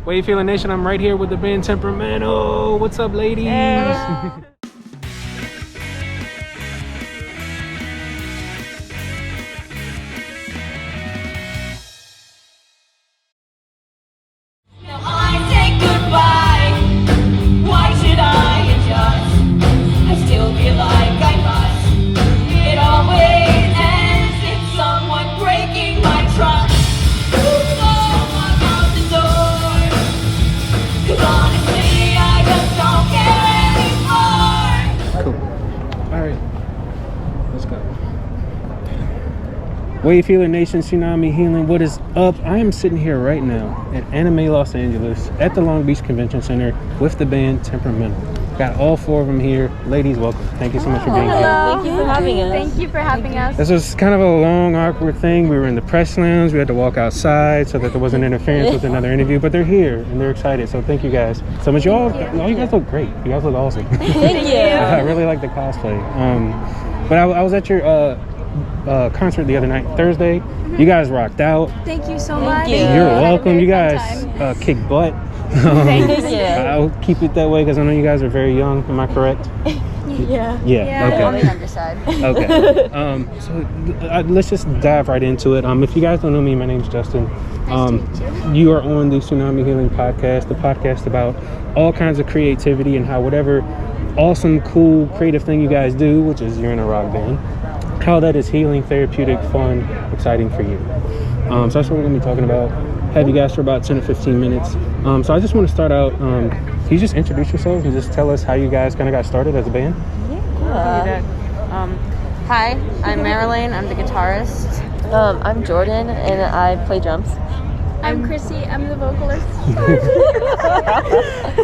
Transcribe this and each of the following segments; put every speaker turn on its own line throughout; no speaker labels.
Wavehealernation, I'm right here with the band Tempermental. What's up, ladies? Wavehealernation, Tsunami Healing, what is up? I am sitting here right now at Anime Los Angeles at the Long Beach Convention Center with the band Tempermental. Got all four of them here. Ladies, welcome. Thank you so much for being here.
Thank you for having us.
Thank you for having us.
This was kind of a long, awkward thing. We were in the press lounge. We had to walk outside so that there wasn't interference with another interview. But they're here and they're excited. So thank you guys so much. You guys look great. You guys look awesome.
Thank you.
I really like the cosplay. But I was at your concert the other night, Thursday. You guys rocked out.
Thank you so much.
You're welcome. You guys kicked butt.
Thank you.
I'll keep it that way because I know you guys are very young. Am I correct?
Yeah.
Okay.
On the younger side.
Okay. So let's just dive right into it. If you guys don't know me, my name's Justin. You are on the Tsunami Healing Podcast, the podcast about all kinds of creativity and how whatever awesome, cool, creative thing you guys do, which is you're in a rock band, how that is healing, therapeutic, fun, exciting for you. So that's what we're going to be talking about. Have you guys for about 10 to 15 minutes. So I just want to start out, can you just introduce yourselves and just tell us how you guys kind of got started as a band?
Hi, I'm Marilyn. I'm the guitarist. I'm Jordan, and I play drums.
I'm Chrissy. I'm the vocalist.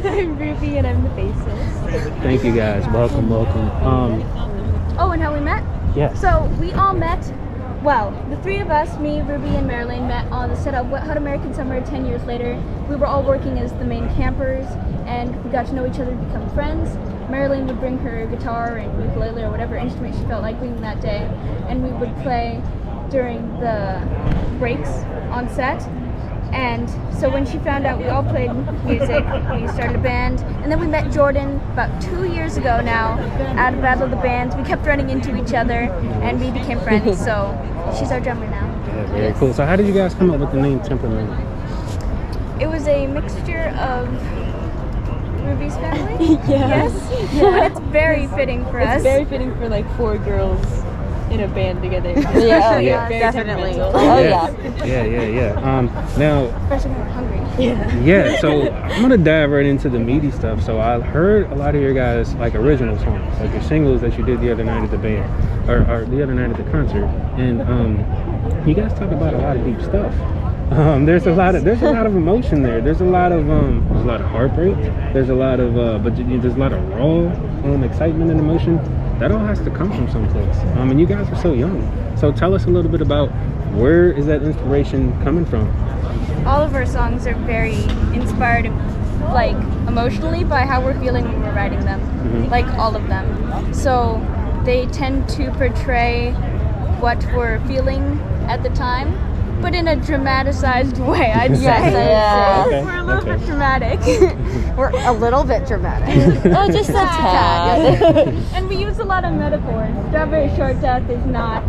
I'm Ruby, and I'm the bassist.
Thank you guys. Welcome.
Oh, and how we met?
Yes.
So we all met, well, the three of us, me, Ruby, and Marilyn, met on the set of Wet Hot American Summer 10 years later. We were all working as the main campers, and we got to know each other and become friends. Marilyn would bring her guitar and ukulele or whatever instrument she felt like bringing that day, and we would play during the breaks on set. And so when she found out we all played music, we started a band. And then we met Jordan about 2 years ago now at a Battle of the Bands. We kept running into each other and we became friends. So she's our drummer now.
Yeah, very cool. So how did you guys come up with the name Tempermental?
It was a mixture of Ruby's family.
Yes.
But it's very fitting for us.
It's very fitting for like four girls in a band together.
Yeah,
Very
definitely.
temperamental.
Oh yeah.
Now,
Especially when we're hungry.
yeah, so I'm gonna dive right into the meaty stuff. So I heard a lot of your guys like original songs, like your singles that you did the other night at the band, or the other night at the concert, and you guys talk about a lot of deep stuff. There's a lot of emotion there. There's a lot of heartbreak. There's a lot of there's a lot of raw excitement and emotion. That all has to come from someplace. And you guys are so young. So tell us a little bit about where is that inspiration coming from?
All of our songs are very inspired, like emotionally, by how we're feeling when we're writing them. Like all of them. So they tend to portray what we're feeling at the time, but in a dramatized way, I'd say.
Yeah.
Okay,
We're a little bit dramatic.
We're a little bit dramatic. Oh, just a tad.
And we use a lot of metaphors. Strawberry Short Death is not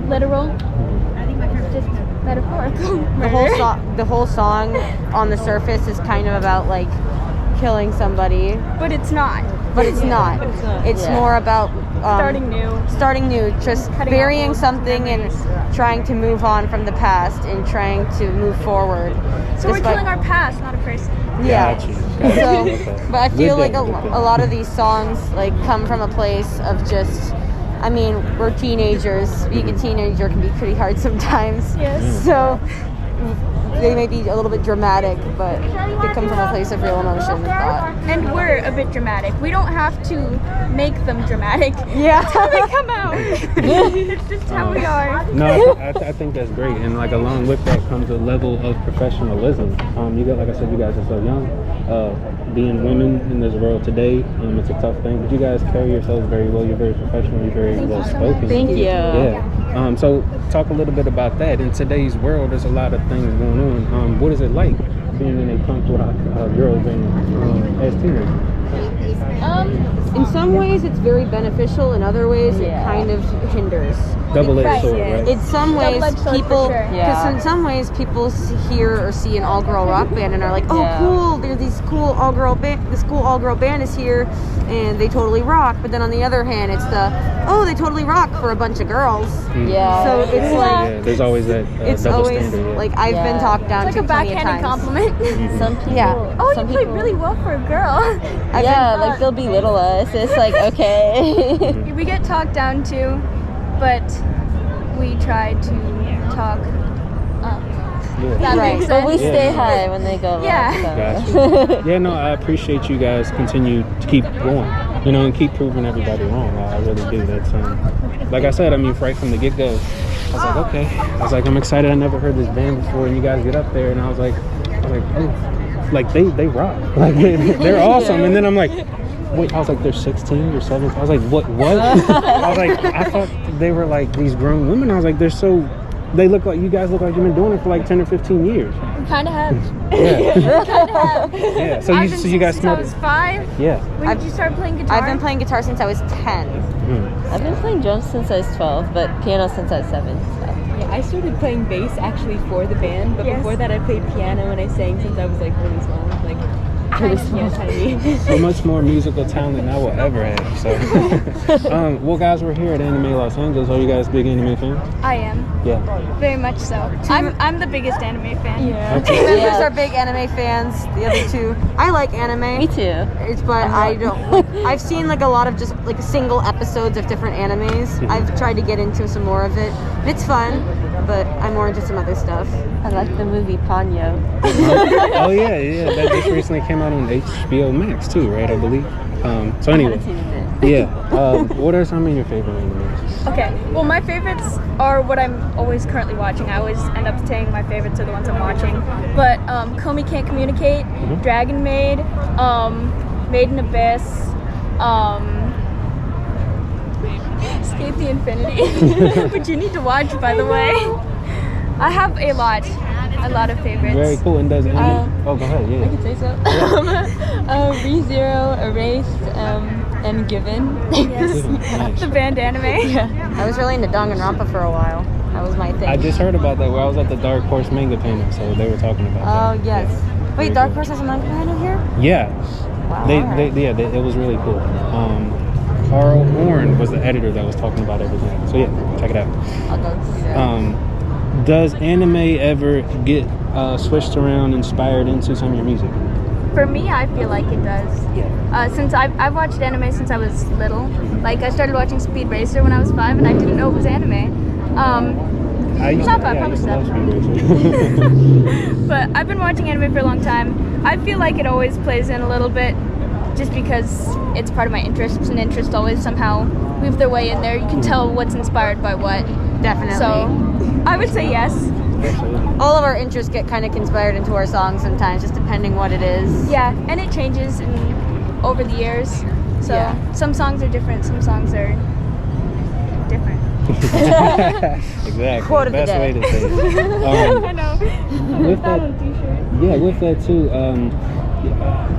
literal. It's just metaphorical.
The whole song on the surface is kind of about like killing somebody,
But it's not.
it's not. It's more about starting new, just
Cutting
burying
out
something and trying to move on from the past and trying to move forward.
So we're killing our past, not a person.
Yeah.
Got you.
So, but I feel like a lot of these songs like come from a place of just, I mean, we're teenagers. Being a teenager can be pretty hard sometimes.
Yes.
So they may be a little bit dramatic, but they come from a place of real emotion and thought.
And we're a bit dramatic. We don't have to make them dramatic.
Yeah.
That's how they come out. It's just how we are.
No, I think that's great, and like along with that comes a level of professionalism. You got, like I said, you guys are so young. Being women in this world today, it's a tough thing, but you guys carry yourselves very well. You're very professional. You're very well spoken.
Thank you.
Yeah. So talk a little bit about that. In today's world, there's a lot of things going on. What is it like being in a punk rock girl band as teenagers?
In some ways, it's very beneficial. In other ways, it kind of hinders.
Double-edged sword, right?
In some ways,
Double-edged sword for
people,
sure.
because in some ways, people hear or see an all-girl rock band and are like, "Oh, cool! There's these cool all-girl band. This cool all-girl band is here, and they totally rock." But then on the other hand, it's they totally rock for a bunch of girls.
Yeah.
So it's like
there's always that
it's
double
always
standard.
like I've been talked down
It's
to
like a
plenty of
backhanded
times.
compliment.
Some people.
Yeah.
Oh,
some
you played
people-
really well for a girl.
Like they'll belittle us. It's like okay.
We get talked down to, but we try to talk up.
Yeah.
That
Right.
makes
But
sense.
we stay high when they go low.
Yeah.
Gotcha. Yeah, no, I appreciate you guys continue to keep going, and keep proving everybody wrong. I really do. That's like I said, I mean, right from the get-go, I was like, okay. I was like, I'm excited. I never heard this band before, and you guys get up there, and I was like, oh, like they rock, like they're awesome. And then I'm like, wait, I was like, they're 16 or 17. I was like, what? I was like, I thought they were like these grown women. I was like, they look like you guys look like you've been doing it for like 10 or 15 years.
We kind of have.
Yeah.
Kind of have.
Yeah. So
I've
you
been
guys
since I
smelled
was
it.
5.
Yeah.
When did you start playing guitar?
I've been playing guitar since I was 10.
I've been playing drums since I was 12, but piano since I was 7. So.
Yeah, I started playing bass actually for the band, but
Yes.
before that I played piano and I sang since I was like really small, like really tiny.
So much more musical talent than I will ever have. So, well, guys, we're here at Anime Los Angeles. Are you guys big anime fans?
I am.
Yeah.
Very much so. I'm the biggest anime fan.
Yeah.
Two members are big anime fans. The other two, I like anime.
Me too.
But I don't. I've seen like a lot of just like single episodes of different animes. I've tried to get into some more of it. It's fun, but I'm more into some other stuff.
I like the movie Ponyo.
Oh yeah. That just recently came out on HBO Max too, right? I believe. So anyway, yeah. What are some of your favorite animes?
Okay. Well, my favorites are what I'm always currently watching. I always end up saying my favorites are the ones I'm watching. But Komi Can't Communicate, Dragon Maid, Made in Abyss, Escape the Infinity, which you need to watch, by the way. I have a lot of favorites.
Very cool. And does any? Go ahead.
I
Yeah.
could say so. ReZero, Erased, and Given.
Yes.
Nice.
The band anime.
I was really into Danganronpa for a while. That was my thing.
I just heard about that where I was at the Dark Horse manga panel, so they were talking about
Oh
that.
yes.
Yeah.
Wait, Dark Horse has a manga panel here?
Yeah.
Wow.
It was really cool. Carl Horn was the editor that was talking about everything. So yeah, check it out.
I'll go see that.
Does anime ever get switched around, inspired into some of your music?
For me, I feel like it does. Since I've watched anime since I was little. Like I started watching Speed Racer when I was 5, and I didn't know it was anime.
I used
Not
to,
bad,
yeah, I
probably
used to love
stuff.
Speed Racer.
But I've been watching anime for a long time. I feel like it always plays in a little bit, just because it's part of my interests, and interests always somehow weave their way in there. You can tell what's inspired by what.
Definitely.
So I would say yes.
all of our interests get kind of conspired into our songs sometimes, just depending what it is.
Yeah, and it changes over the years. So
Yeah.
some songs are different, some songs are different.
Exactly.
Quote of the
Best
day.
way to say it.
I know.
With that, yeah, with that too.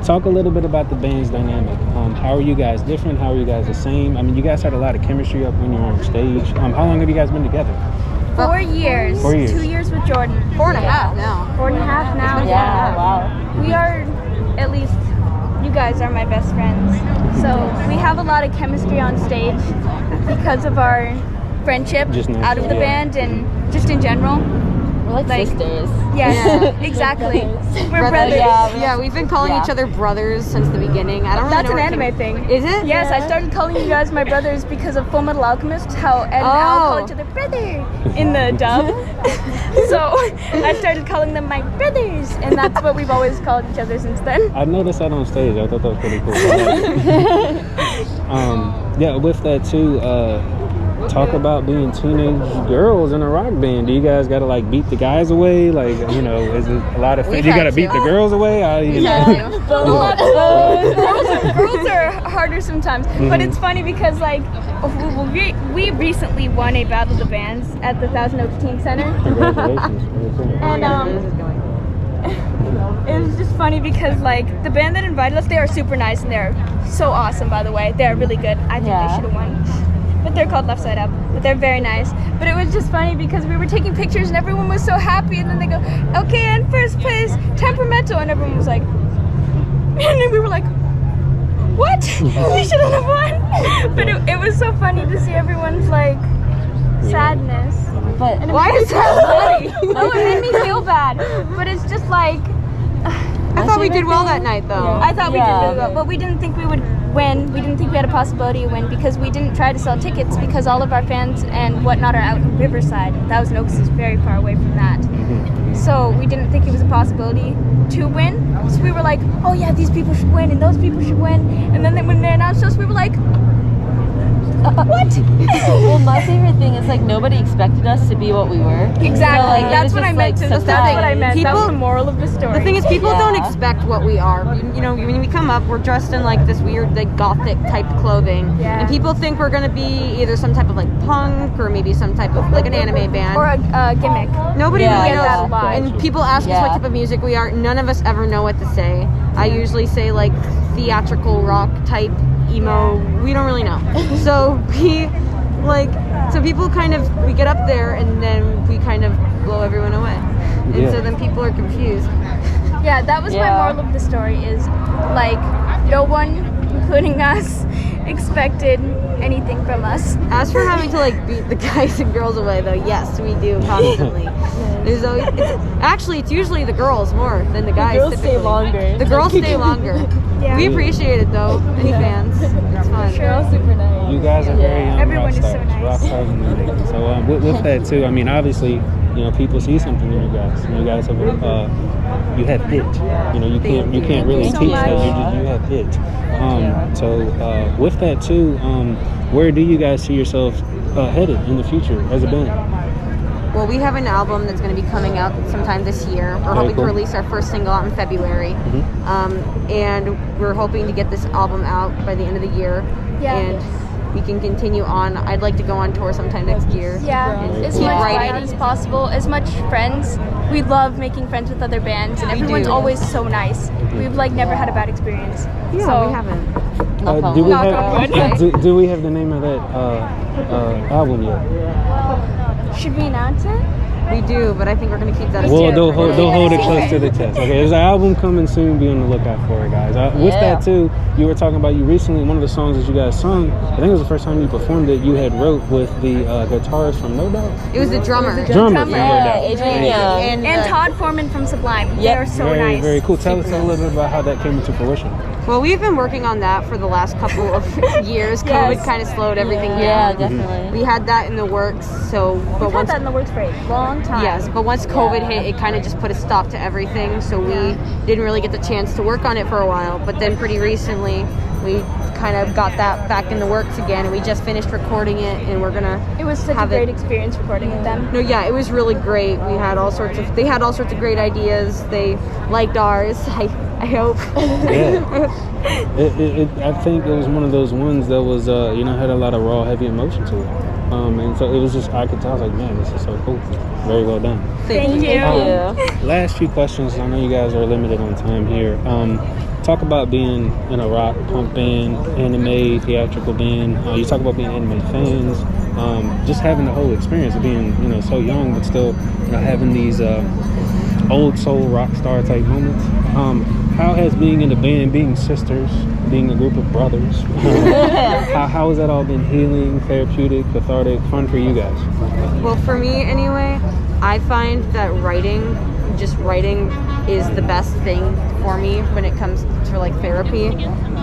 Talk a little bit about the band's dynamic. How are you guys different? How are you guys the same? I mean, you guys had a lot of chemistry up when you were on stage. How long have you guys been together?
4 years.
4 years.
2 years with Jordan.
4.5 now.
4.5 now.
Yeah, wow.
We are, at least, you guys are my best friends. So we have a lot of chemistry on stage because of our friendship
Just natural,
out of the
yeah.
band and just in general.
We're like sisters.
Yes,
Yeah.
exactly. We're brothers.
Yeah, we've been calling each other brothers since the beginning. I don't really
That's
know
an
where it
anime
came-
thing.
Is it?
Yes, I started calling you guys my brothers because of Full Metal Alchemist, how Ed and Al call
Oh.
each other brother in the dub. So I started calling them my brothers, and that's what we've always called each other since then.
I noticed that on stage. I thought that was pretty cool. Yeah, with that too, talk about being teenage girls in a rock band. Do you guys gotta like beat the guys away? Like, you know, is it a lot of
We've
you
had
gotta beat
to.
the girls away?
Girls are harder sometimes, but it's funny because like we recently won a Battle of the Bands at the Thousand Oaks Teen Center,
Congratulations.
and it was just funny because like the band that invited us, they are super nice and they're so awesome, by the way. They're really good. I think they should have won. But they're called Left Side Up. But they're very nice. But it was just funny because we were taking pictures and everyone was so happy, and then they go, okay, in first place, Tempermental, and everyone was like, and then we were like, what? We shouldn't have won. But it was so funny to see everyone's like sadness.
But
Why is that funny?
Oh, it made me feel bad. But it's just like,
I thought we did well that night, though.
I thought we did really well, but we didn't think we would win. We didn't think we had a possibility to win because we didn't try to sell tickets because all of our fans and whatnot are out in Riverside. Thousand Oaks is very far away from that. So we didn't think it was a possibility to win. So we were like, oh yeah, these people should win and those people should win. And then when they announced us, we were like, what?
well, my favorite thing is like nobody expected us to be what we were.
Exactly.
So, like,
That's what I meant.
Like,
That's what I meant. That was the
People-
moral of the story.
The thing is, people
Yeah.
don't expect what we are. You know, when we come up, we're dressed in like this weird, like gothic type clothing,
Yeah.
and people think we're gonna be either some type of like punk or maybe some type of like an anime band.
or a gimmick.
Nobody
Yeah,
really
yeah.
knows.
That a lot.
And people ask us
Yeah.
what type of music we are. None of us ever know what to say. I usually say like theatrical rock type emo. We don't really know. So so people kind of, we get up there and then we kind of blow everyone away. And
Yeah.
so then people are confused.
Yeah, that was my
Yeah.
moral of the story is like no one, including us, expected anything from us.
As for having to like beat the guys and girls away, though, yes, we do constantly. There's always, it's usually the girls more than the guys.
girls stay
typically.
longer.
The girls stay longer.
Yeah.
We appreciate it though. Any fans, it's fun.
They're all super nice.
You guys are very young
Everyone
rock
is so
stars.
nice.
Rock stars in the making. So with that too, I mean, obviously, you know, people see something in you guys. You guys have you have it. You know, you can't really
so
teach
much.
that. You have it. So with that too, where do you guys see yourselves headed in the future as a band?
Well, we have an album that's going to be coming out sometime this year. We're hoping
cool.
to release our first single out in February. And we're hoping to get this album out by the end of the year.
Yeah.
And we can continue on. I'd like to go on tour sometime next year.
Yeah,
And
as
keep
much
writing.
friends as possible, as much friends. We love making friends with other bands, and
We
everyone's
do.
always so nice. We've like never had a bad experience.
Yeah,
so
we haven't.
Do we
Knock on
have
wood.
do we have the name of that album yet?
should we announce it?
We do, but I think we're going to keep that a
Well,
secret.
they'll hold it close to the chest. Okay, there's an album coming soon. Be on the lookout for it, guys. With that too, you were talking about one of the songs that you guys sung. I think it was the first time you performed it. You had wrote with the guitarist from No Doubt.
It was the drummer.
Drummer from No
Yeah,
Doubt.
Adrian Young.
And Todd Foreman from Sublime.
Yep.
They are so
very,
nice.
very cool. Tell us a little bit about how that came into fruition.
Well, we've been working on that for the last couple of years. COVID kind of slowed everything
Yeah,
down.
definitely.
We had that in the works, but
We've had
once
that in the works for a long time.
yes, but once COVID hit, it kind of just put a stop to everything. So we didn't really get the chance to work on it for a while. But then pretty recently, we kind of got that back in the works again, and we just finished recording it, and we're gonna.
It was such a
have
great experience recording with them.
No, yeah, it was really great. We had they had all sorts of great ideas. They liked ours. I hope.
Yeah. I think it was one of those ones that was, had a lot of raw, heavy emotion to it. And so it was just, I could tell, I was like, man, this is so cool. Very well done.
Thank you.
Last few questions. I know you guys are limited on time here. Talk about being in a rock, punk band, anime, theatrical band. You talk about being anime fans. Just having the whole experience of being, so young, but still, having these old soul rock star type moments. How has being in a band, being sisters, being a group of brothers, how has that all been healing, therapeutic, cathartic, fun for you guys?
Well, for me anyway, I find that writing is the best thing for me when it comes to like therapy.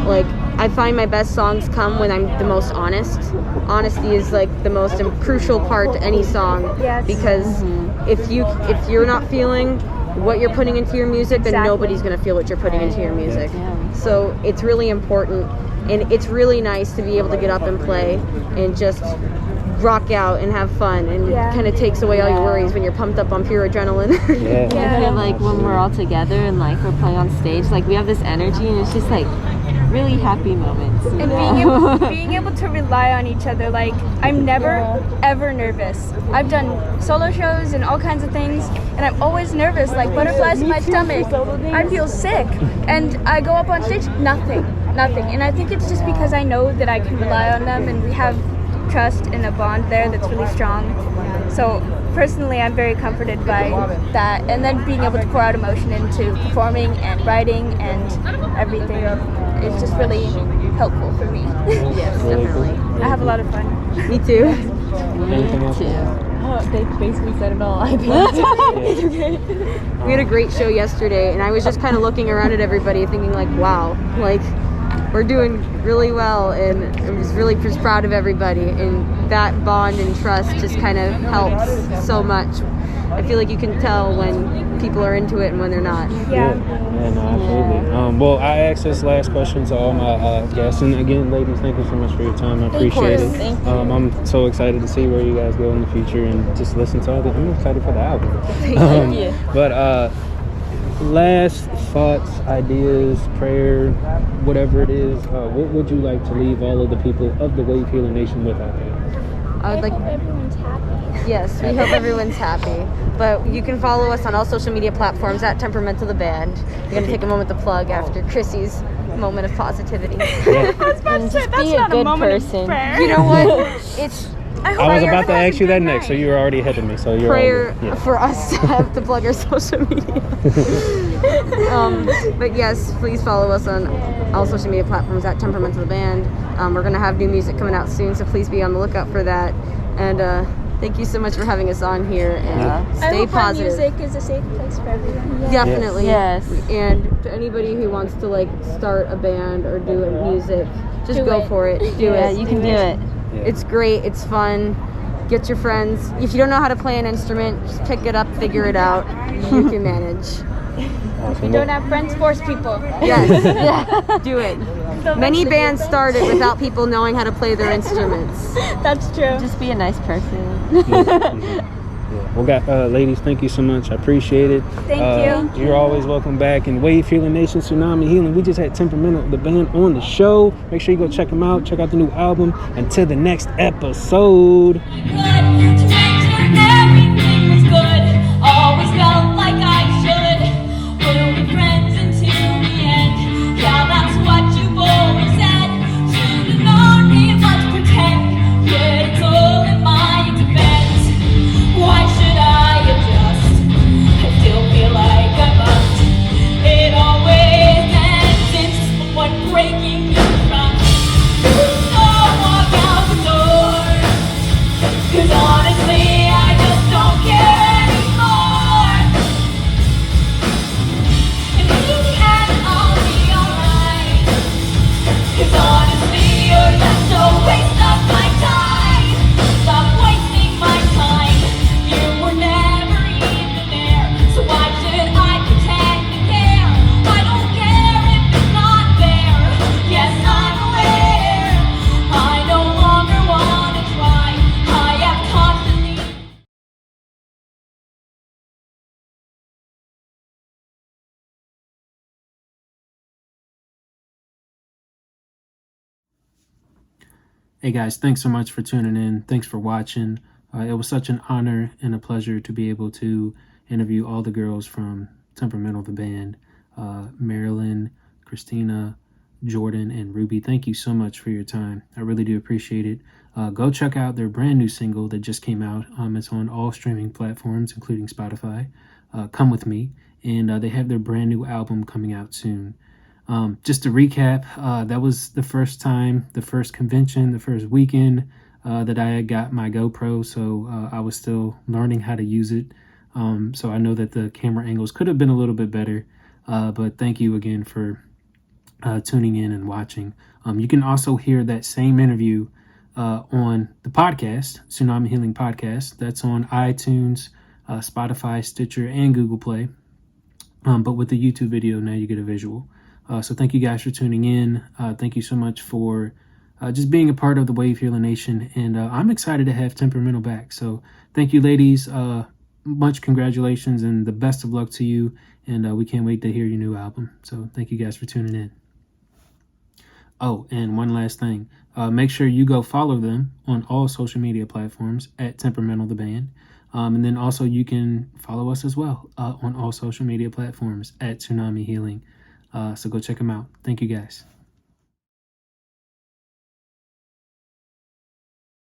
Like, I find my best songs come when I'm the most honest. Honesty is like the most crucial part to any song.
Yes.
Because if you're not feeling what you're putting into your music, then
Exactly.
nobody's going to feel what you're putting into your music. So it's really important, and it's really nice to be able to get up and play and just rock out and have fun, and it kind of takes away all your worries when you're pumped up on pure adrenaline.
I feel like when we're all together and like we're playing on stage, like we have this energy and it's just like really happy moments.
And being able to rely on each other. Like, I'm never ever nervous. I've done solo shows and all kinds of things, and I'm always nervous, like butterflies in my stomach. I feel sick, and I go up on stage, nothing. And I think it's just because I know that I can rely on them, and we have trust and a bond there that's really strong. So personally, I'm very comforted by that, and then being able to pour out emotion into performing and writing and everything. It's just really helpful for me.
Yes, definitely.
I have a lot of fun.
Me too.
Anything else?
Oh, they basically said it all. I think.
We had a great show yesterday, and I was just kind of looking around at everybody thinking like, wow, like we're doing really well, and I'm just really just proud of everybody, and that bond and trust just kind of helps so much. I feel like you can tell when people are into it and when they're not.
Yeah, no, absolutely. Well, I asked this last question to all my guests, and again, ladies, thank you so much for your time. I appreciate it.
Thank you.
I'm so excited to see where you guys go in the future, and just listen to all the. I'm excited for the album.
Thank you.
But last thoughts, ideas, prayer, whatever it is, what would you like to leave all of the people of the Wavehealernation with out there?
I would like.
Everyone's happy.
Yes, we hope everyone's happy. But you can follow us on all social media platforms at Tempermental the band. We're going to take a moment to plug after Chrissy's moment of positivity.
And just be a good person.
You know what? It's
I was about to ask you that next, so you were already ahead of me. So you're
prayer
all good. Yeah.
for us to have to plug our social media. But yes, please follow us on all social media platforms at Tempermental the band. We're going to have new music coming out soon, so please be on the lookout for that. And thank you so much for having us on here, and
I
stay
hope
positive.
our music is a safe place for everyone.
Definitely.
Yes.
And to anybody who wants to like start a band or do music, just go for it. Do
Yeah,
it.
you can do it.
It's great. It's fun. Get your friends. If you don't know how to play an instrument, just pick it up, figure it out. You can manage.
If you don't have friends, force people.
Yes. Do it. Many bands started without people knowing how to play their instruments.
That's true.
Just be a nice person.
Yeah. Well, ladies, thank you so much. I appreciate it.
Thank you.
You're always welcome back. And Wavehealernation, Tsunami Healing. We just had Tempermental, the band, on the show. Make sure you go check them out. Check out the new album. Until the next episode.
Everything was good. Always felt like I should. We'll be friends until the end. Yeah, that's what you've always said. Should've known it was pretend. Yeah, it's all in my defense. Why should I adjust? I still feel like I must. It always ends in just one breaking your trust. So walk out the door. 'Cause honestly, I just don't care anymore. And you can all be alright. 'Cause honestly, you're just a waste of my time. Stop wasting my time. You were never even there. So why should I pretend to care? I don't care if it's not there. Yes, I'm aware. I no longer wanna try. I have constantly.
Hey guys, thanks so much for tuning in. Thanks for watching. It was such an honor and a pleasure to be able to interview all the girls from Tempermental, the band. Marilyn, Christina, Jordan, and Ruby. Thank you so much for your time. I really do appreciate it. Go check out their brand new single that just came out. It's on all streaming platforms, including Spotify. Come With Me. And they have their brand new album coming out soon. Just to recap, that was the first time, the first convention, the first weekend that I had got my GoPro, so I was still learning how to use it. So I know that the camera angles could have been a little bit better, but thank you again for tuning in and watching. You can also hear that same interview on the podcast, Tsunami Healing Podcast. That's on iTunes, Spotify, Stitcher, and Google Play. But with the YouTube video, now you get a visual. So thank you guys for tuning in. Thank you so much for just being a part of the Wavehealernation. And I'm excited to have Tempermental back. So thank you, ladies. Much congratulations and the best of luck to you. And we can't wait to hear your new album. So thank you guys for tuning in. Oh, and one last thing. Make sure you go follow them on all social media platforms at Tempermental the Band. And then also you can follow us as well on all social media platforms at Tsunami Healing. So go check them out. Thank you guys.